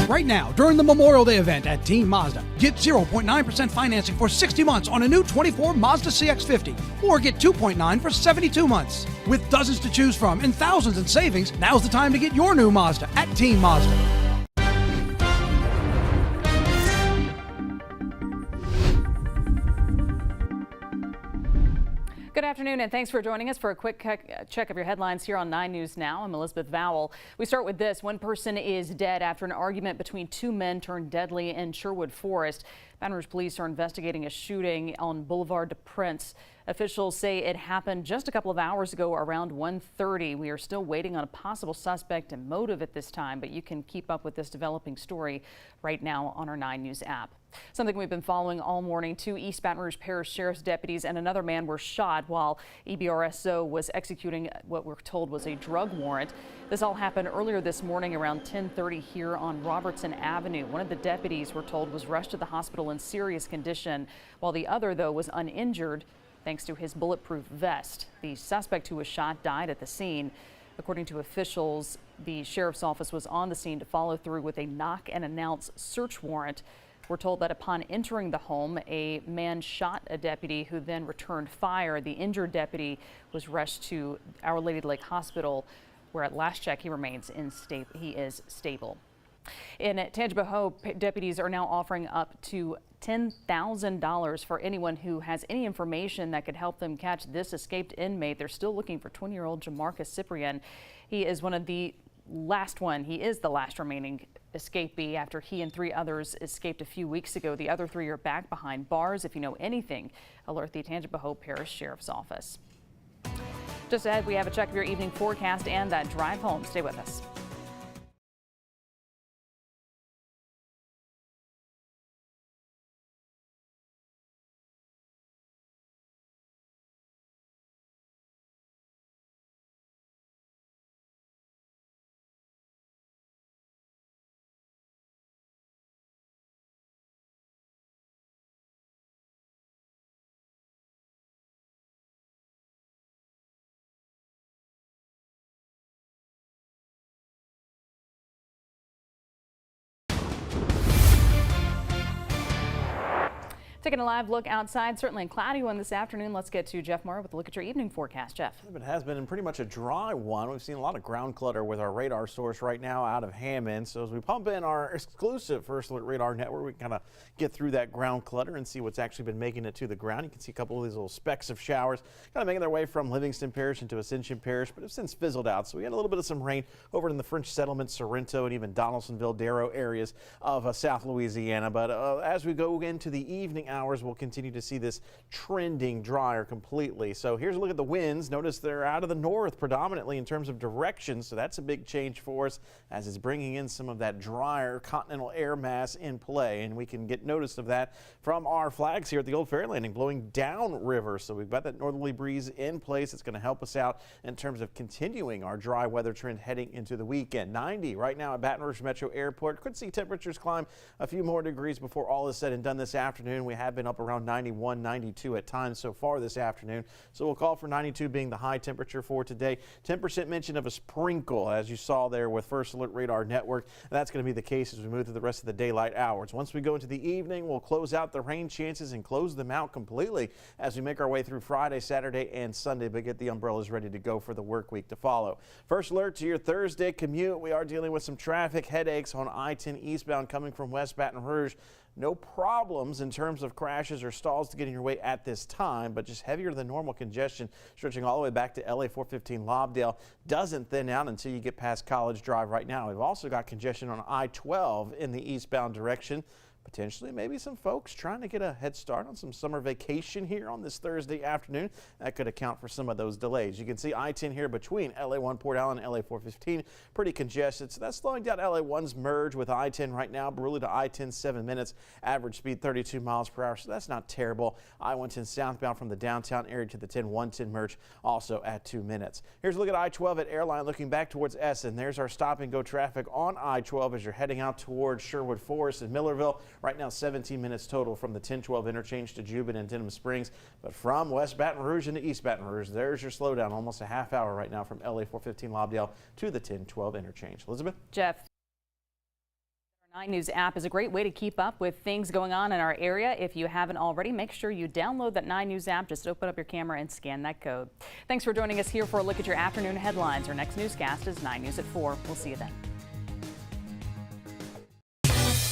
Right now, during the Memorial Day event at Team Mazda, get 0.9% financing for 60 months on a new 24 Mazda CX-50, or get 2.9% for 72 months. With dozens to choose from and thousands in savings, now's the time to get your new Mazda at Team Mazda. Good afternoon, and thanks for joining us for a quick check of your headlines here on 9 News Now. I'm Elizabeth Vowell. We start with this. One person is dead after an argument between two men turned deadly in Sherwood Forest. Baton Rouge police are investigating a shooting on Boulevard de Prince. Officials say it happened just a couple of hours ago around 1:30. We are still waiting on a possible suspect and motive at this time, but you can keep up with this developing story right now on our 9 News app. Something we've been following all morning. Two East Baton Rouge Parish Sheriff's deputies and another man were shot while EBRSO was executing what we're told was a drug warrant. This all happened earlier this morning around 10:30 here on Robertson Avenue. One of the deputies, we're told, was rushed to the hospital in serious condition, while the other, though, was uninjured thanks to his bulletproof vest. The suspect who was shot died at the scene. According to officials, the sheriff's office was on the scene to follow through with a knock and announce search warrant. We're told that upon entering the home, a man shot a deputy who then returned fire. The injured deputy was rushed to Our Lady Lake Hospital, where at last check he is stable. In Tangipahoa, deputies are now offering up to $10,000 for anyone who has any information that could help them catch this escaped inmate. They're still looking for 20-year-old Jamarcus Cyprian. He is the last remaining escapee after he and 3 others escaped a few weeks ago. The other 3 are back behind bars. If you know anything, alert the Tangipahoa Parish Sheriff's Office. Just ahead, we have a check of your evening forecast and that drive home. Stay with us. Taking a live look outside, certainly a cloudy one this afternoon. Let's get to Jeff Morrow with a look at your evening forecast. Jeff. It has been pretty much a dry one. We've seen a lot of ground clutter with our radar source right now out of Hammond. So as we pump in our exclusive First Alert Radar Network, we can kind of get through that ground clutter and see what's actually been making it to the ground. You can see a couple of these little specks of showers kind of making their way from Livingston Parish into Ascension Parish, but have since fizzled out. So we had a little bit of some rain over in the French Settlement, Sorrento, and even Donaldsonville, Darrow areas of South Louisiana. But as we go into the evening hours, we'll continue to see this trending drier completely. So here's a look at the winds. Notice they're out of the north predominantly in terms of direction, so that's a big change for us as it's bringing in some of that drier continental air mass in play, and we can get notice of that from our flags here at the Old Ferry Landing blowing downriver. So we've got that northerly breeze in place. It's going to help us out in terms of continuing our dry weather trend heading into the weekend. 90 right now at Baton Rouge Metro Airport. Could see temperatures climb a few more degrees before all is said and done this afternoon. We have been up around 91, 92 at times so far this afternoon. So we'll call for 92 being the high temperature for today. 10% mention of a sprinkle, as you saw there with First Alert Radar Network. And that's going to be the case as we move through the rest of the daylight hours. Once we go into the evening, we'll close out the rain chances and close them out completely as we make our way through Friday, Saturday, and Sunday, but get the umbrellas ready to go for the work week to follow. First alert to your Thursday commute. We are dealing with some traffic headaches on I-10 eastbound coming from West Baton Rouge. No problems in terms of crashes or stalls to getting your way at this time, but just heavier than normal congestion stretching all the way back to LA 415 Lobdell. Doesn't thin out until you get past College Drive right now. We've also got congestion on I-12 in the eastbound direction. Potentially maybe some folks trying to get a head start on some summer vacation here on this Thursday afternoon. That could account for some of those delays. You can see I-10 here between LA1 Port Allen and LA 415 pretty congested, so that's slowing down LA1's merge with I-10 right now. Barula to I-10 7 minutes, average speed 32 miles per hour, so that's not terrible. I-110 southbound from the downtown area to the 10-110 merge also at 2 minutes. Here's a look at I-12 at Airline looking back towards Essen. There's our stop and go traffic on I-12 as you're heading out towards Sherwood Forest and Millerville. Right now 17 minutes total from the 1012 interchange to Jubin and Denham Springs. But from West Baton Rouge into East Baton Rouge, there's your slowdown, almost a half hour right now from LA 415 Lobdell to the 1012 interchange. Elizabeth? Jeff. 9 News app is a great way to keep up with things going on in our area. If you haven't already, make sure you download that 9 News app. Just open up your camera and scan that code. Thanks for joining us here for a look at your afternoon headlines. Our next newscast is 9 News at 4. We'll see you then.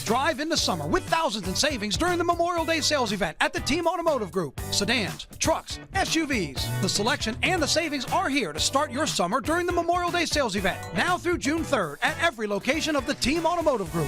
Drive into summer with thousands in savings during the Memorial Day sales event at the Team Automotive Group. Sedans, trucks, SUVs. The selection and the savings are here to start your summer during the Memorial Day sales event, now through June 3rd at every location of the Team Automotive Group.